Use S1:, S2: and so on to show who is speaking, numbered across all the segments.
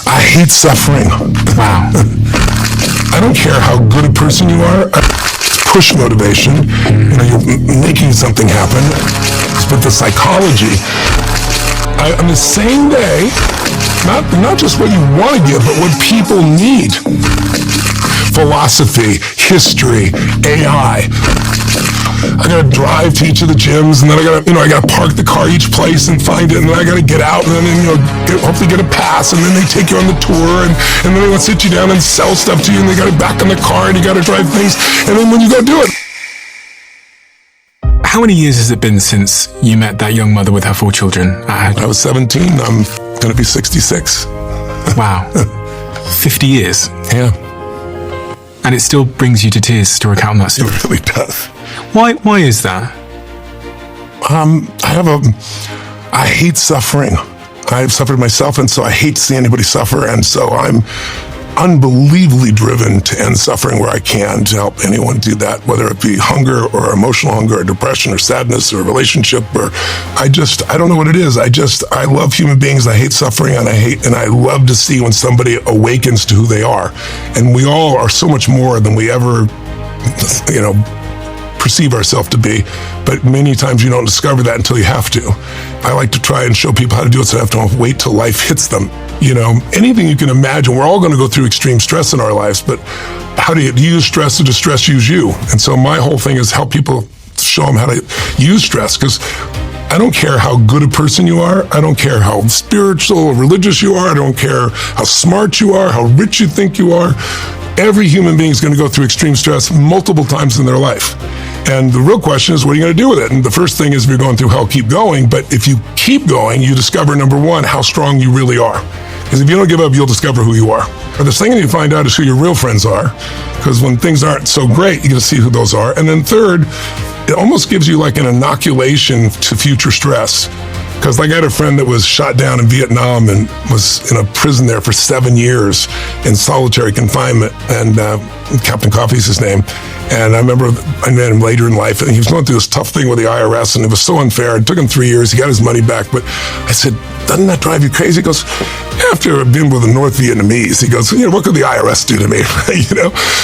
S1: I hate suffering.
S2: Wow.
S1: I don't care how good a person you are. Push motivation. You're making something happen. But the psychology, on the same day, not just what you want to give, but what people need. Philosophy, history, AI. I gotta drive to each of the gyms, and then I gotta park the car each place and find it, and then I gotta get out, and then hopefully get a pass, and then they take you on the tour, and then they want to sit you down and sell stuff to you, and they got it back in the car, and you gotta drive things, and then when you go do it.
S2: How many years has it been since you met that young mother with her 4 children?
S1: I was 17. I'm gonna be 66.
S2: Wow. 50 years.
S1: Yeah.
S2: And it still brings you to tears to recount that story.
S1: It really does.
S2: Why is that?
S1: I hate suffering. I've suffered myself, and so I hate to see anybody suffer, and so I'm unbelievably driven to end suffering where I can, to help anyone do that, whether it be hunger or emotional hunger or depression or sadness or relationship, or I don't know what it is. I love human beings. I hate suffering, and I love to see when somebody awakens to who they are. And we all are so much more than we ever, perceive ourselves to be, but many times you don't discover that until you have to. I like to try and show people how to do it so they have to wait till life hits them. Anything you can imagine, we're all going to go through extreme stress in our lives, but how do you use stress, or does stress use you? And so my whole thing is help people, show them how to use stress, because I don't care how good a person you are. I don't care how spiritual or religious you are. I don't care how smart you are, how rich you think you are. Every human being is going to go through extreme stress multiple times in their life. And the real question is, what are you going to do with it? And the first thing is, if you're going through hell, keep going. But if you keep going, you discover, number one, how strong you really are. Because if you don't give up, you'll discover who you are. But the second you find out is who your real friends are. Because when things aren't so great, you get to see who those are. And then third, it almost gives you like an inoculation to future stress. Because I had a friend that was shot down in Vietnam and was in a prison there for 7 years in solitary confinement, and Captain Coffee's his name. And I remember I met him later in life, and he was going through this tough thing with the IRS, and it was so unfair. It took him 3 years. He got his money back. But I said, doesn't that drive you crazy? He goes, after I've been with the North Vietnamese, he goes, what could the IRS do to me?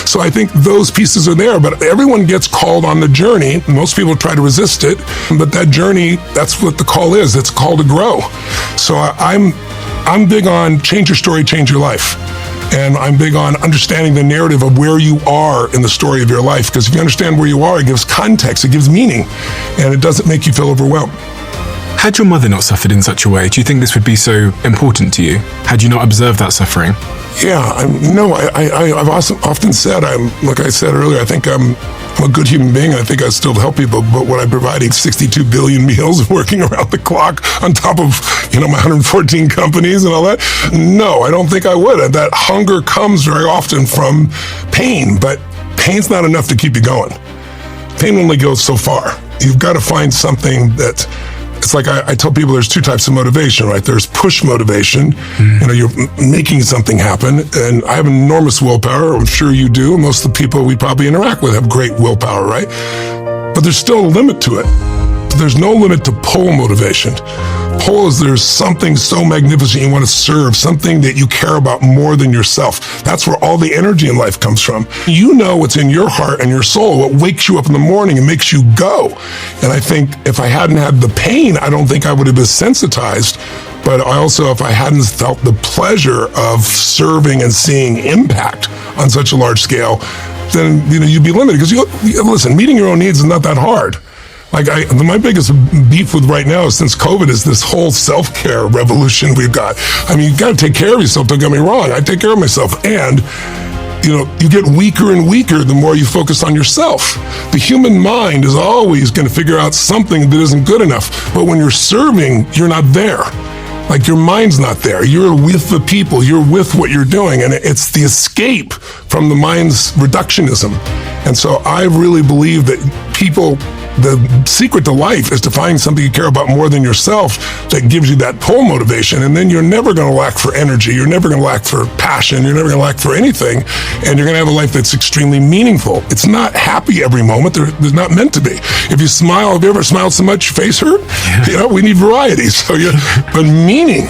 S1: So I think those pieces are there, but everyone gets called on the journey. Most people try to resist it, but that journey, that's what the call is. It's a call to grow. So I'm big on change your story, change your life. And I'm big on understanding the narrative of where you are in the story of your life, because if you understand where you are, it gives context, it gives meaning, and it doesn't make you feel overwhelmed.
S2: Had your mother not suffered in such a way, do you think this would be so important to you? Had you not observed that suffering?
S1: Yeah, I've often said, like I said earlier, I think I'm a good human being. I think I still help people, but when I'm providing 62 billion meals and working around the clock on top of, my 114 companies and all that, no, I don't think I would. And that hunger comes very often from pain, but pain's not enough to keep you going. Pain only goes so far. You've got to find something that, it's like I tell people there's 2 types of motivation, right? There's push motivation, you're making something happen, and I have enormous willpower. I'm sure you do. Most of the people we probably interact with have great willpower, right? But there's still a limit to it. There's no limit to pull motivation. Pull is there's something so magnificent you want to serve, something that you care about more than yourself. That's where all the energy in life comes from. You know what's in your heart and your soul, what wakes you up in the morning and makes you go. And I think if I hadn't had the pain, I don't think I would have been sensitized. But I also, if I hadn't felt the pleasure of serving and seeing impact on such a large scale, then you'd be limited. Because listen, meeting your own needs is not that hard. Like my biggest beef with right now, since COVID, is this whole self-care revolution we've got. You got to take care of yourself. Don't get me wrong. I take care of myself, and you get weaker and weaker the more you focus on yourself. The human mind is always going to figure out something that isn't good enough. But when you're serving, you're not there. Like your mind's not there. You're with the people. You're with what you're doing, and it's the escape from the mind's reductionism. And so I really believe that the secret to life is to find something you care about more than yourself that gives you that pull motivation, and then you're never going to lack for energy. You're never going to lack for passion. You're never going to lack for anything, and you're going to have a life that's extremely meaningful. It's not happy every moment. There's not meant to be. If you smile, have you ever smiled so much your face hurt? Yeah. We need variety. But meaning,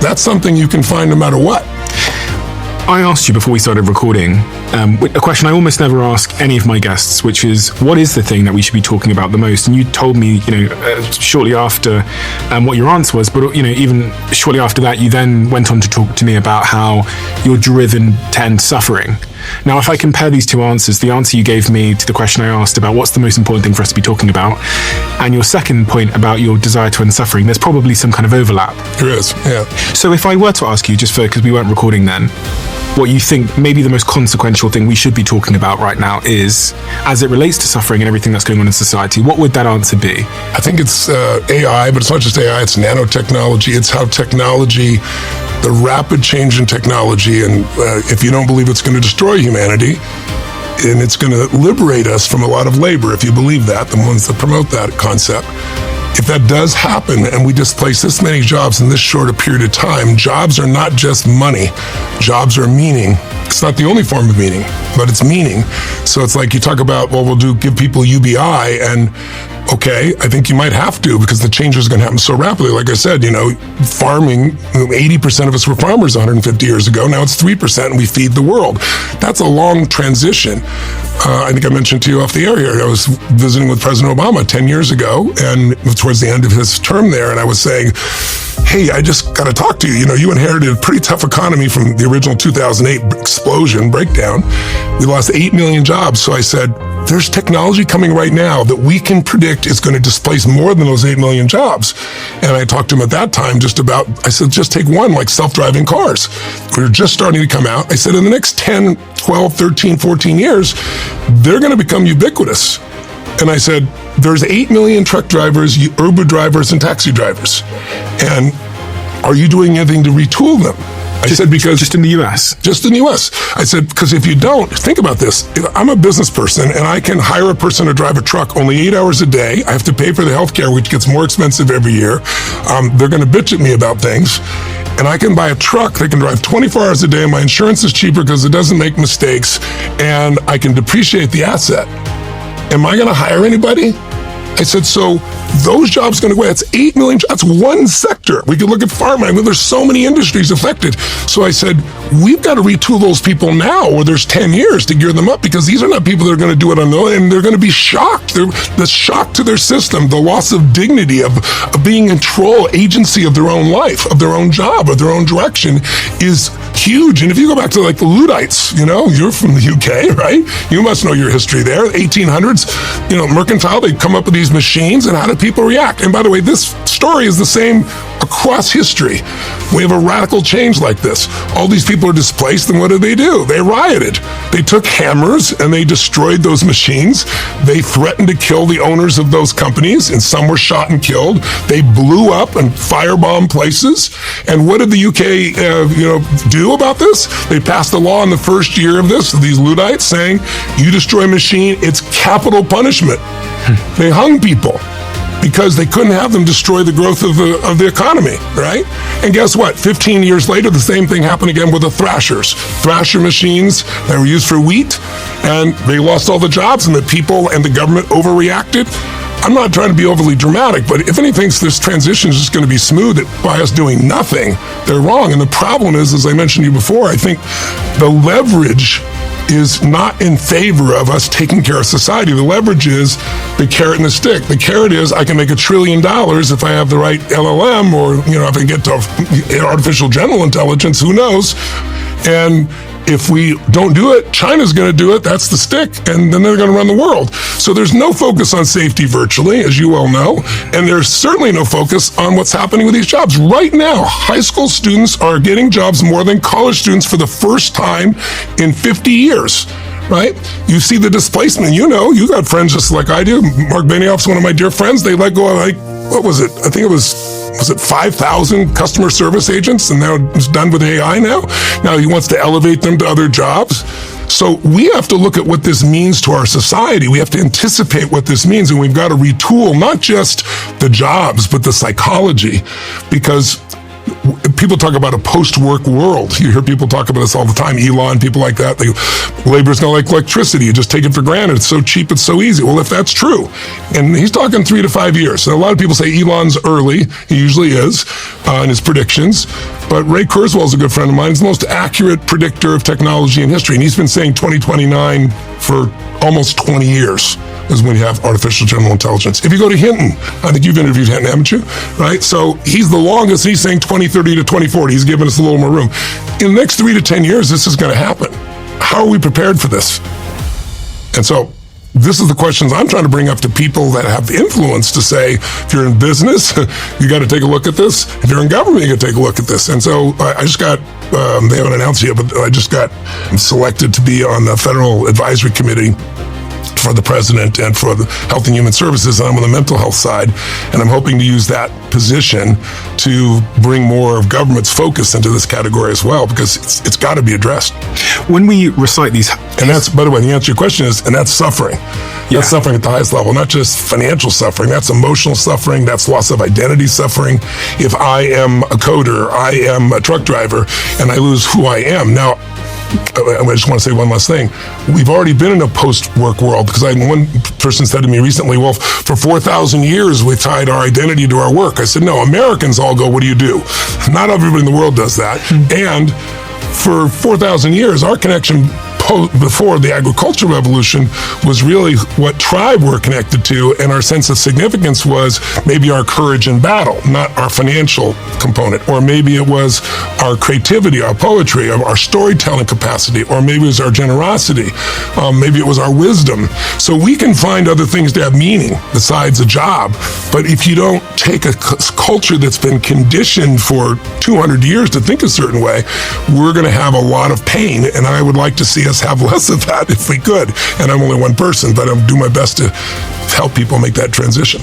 S1: That's something you can find no matter what.
S2: I asked you before we started recording a question I almost never ask any of my guests, which is, what is the thing that we should be talking about the most? And you told me, shortly after what your answer was, but even shortly after that, you then went on to talk to me about how you're driven to end suffering. Now, if I compare these two answers, the answer you gave me to the question I asked about what's the most important thing for us to be talking about, and your second point about your desire to end suffering, there's probably some kind of overlap.
S1: There is, yeah.
S2: So if I were to ask you, just because we weren't recording then, what you think maybe the most consequential thing we should be talking about right now is, as it relates to suffering and everything that's going on in society, what would that answer be?
S1: I think it's AI, but it's not just AI, it's nanotechnology. It's how technology, the rapid change in technology, and if you don't believe it's going to destroy humanity, and it's going to liberate us from a lot of labor, if you believe that, the ones that promote that concept. If that does happen and we displace this many jobs in this short a period of time, jobs are not just money. Jobs are meaning. It's not the only form of meaning, but it's meaning. So it's like you talk about, well, give people UBI, and okay, I think you might have to, because the change is going to happen so rapidly. Like I said, farming, 80% of us were farmers 150 years ago. Now it's 3% and we feed the world. That's a long transition. I think I mentioned to you off the air here, I was visiting with President Obama 10 years ago, and towards the end of his term there, and I was saying, hey, I just got to talk to you. You inherited a pretty tough economy from the original 2008 explosion, breakdown. We lost 8 million jobs. So I said, there's technology coming right now that we can predict is going to displace more than those 8 million jobs. And I talked to him at that time I said, just take one, like self-driving cars. We're just starting to come out. I said, in the next 10, 12, 13, 14 years, they're going to become ubiquitous. And I said, there's 8 million truck drivers, Uber drivers, and taxi drivers. And are you doing anything to retool them? I said, because...
S2: Just in the US?
S1: Just in the US. I said, because if you don't, think about this. I'm a business person, and I can hire a person to drive a truck only 8 hours a day. I have to pay for the healthcare, which gets more expensive every year. They're going to bitch at me about things. And I can buy a truck that can drive 24 hours a day, and my insurance is cheaper because it doesn't make mistakes, and I can depreciate the asset. Am I going to hire anybody? I said, so those jobs going to go away. That's 8 million. That's one sector. We could look at farming. I mean, there's so many industries affected. So I said, we've got to retool those people now, or there's 10 years to gear them up, because these are not people that are going to do it on their own, and they're going to be shocked. The shock to their system, the loss of dignity, of being in control, agency of their own life, of their own job, of their own direction is huge. And if you go back to like the Luddites, you're from the UK, right? You must know your history there. 1800s, mercantile, they'd come up with these machines, and how did people react? And by the way, this story is the same across history. We have a radical change like this. All these people are displaced, and what did? They rioted. They took hammers and they destroyed those machines. They threatened to kill the owners of those companies, and some were shot and killed. They blew up and firebombed places. And what did the UK do about this? They passed a law in the first year of this, these Luddites, saying, you destroy a machine, it's capital punishment. They hung people because they couldn't have them destroy the growth of the economy, right? And guess what? 15 years later, the same thing happened again with the thrashers. Thrasher machines that were used for wheat, and they lost all the jobs, and the people and the government overreacted. I'm not trying to be overly dramatic, but if anything thinks this transition is just going to be smooth by us doing nothing, they're wrong. And the problem is, as I mentioned to you before, I think the leverage is not in favor of us taking care of society. The leverage is the carrot and the stick. The carrot is I can make $1 trillion if I have the right LLM, or if I can get to artificial general intelligence, who knows? And if we don't do it, China's going to do it. That's the stick. And then they're going to run the world. So there's no focus on safety virtually, as you well know. And there's certainly no focus on what's happening with these jobs. Right now, high school students are getting jobs more than college students for the first time in 50 years. Right? You see the displacement. You got friends just like I do. Mark Benioff's one of my dear friends. They let go of what was it? I think it was 5,000 customer service agents, and now it's done with AI now. Now he wants to elevate them to other jobs. So we have to look at what this means to our society. We have to anticipate what this means, and we've got to retool not just the jobs, but the psychology, because people talk about a post-work world. You hear people talk about this all the time. Elon, people like that. Labor's not like electricity. You just take it for granted. It's so cheap. It's so easy. Well, if that's true, and he's talking 3 to 5 years. So a lot of people say Elon's early. He usually is in his predictions. But Ray Kurzweil's a good friend of mine. He's the most accurate predictor of technology in history. And he's been saying 2029 for almost 20 years is when you have artificial general intelligence. If you go to Hinton, I think you've interviewed Hinton, haven't you? Right? So he's the longest. He's saying 2030 to 2040. He's giving us a little more room. In the next 3 to 10 years, this is going to happen. How are we prepared for this? And so this is the questions I'm trying to bring up to people that have influence to say, if you're in business, you got to take a look at this. If you're in government, you got to take a look at this. And so I just got, they haven't announced yet, but I just got selected to be on the Federal Advisory Committee for the president and for the Health and Human Services, and I'm on the mental health side, and I'm hoping to use that position to bring more of government's focus into this category as well, because it's got to be addressed.
S2: When we recite these...
S1: And that's, by the way, the answer to your question is, and that's suffering. Yeah. That's suffering at the highest level, not just financial suffering. That's emotional suffering. That's loss of identity suffering. If I am a coder, I am a truck driver, and I lose who I am. Now, I just want to say one last thing. We've already been in a post-work world, because one person said to me recently, well, for 4,000 years, we tied our identity to our work. I said, no, Americans all go, what do you do? Not everybody in the world does that. And for 4,000 years, our connection before the agricultural revolution was really what tribe we're connected to, and our sense of significance was maybe our courage in battle, not our financial component, or maybe it was our creativity, our poetry, our storytelling capacity, or maybe it was our generosity, maybe it was our wisdom. So we can find other things to have meaning besides a job, but if you don't take a culture that's been conditioned for 200 years to think a certain way, we're going to have a lot of pain, and I would like to see us have less of that if we could. And I'm only one person, but I'll do my best to help people make that transition.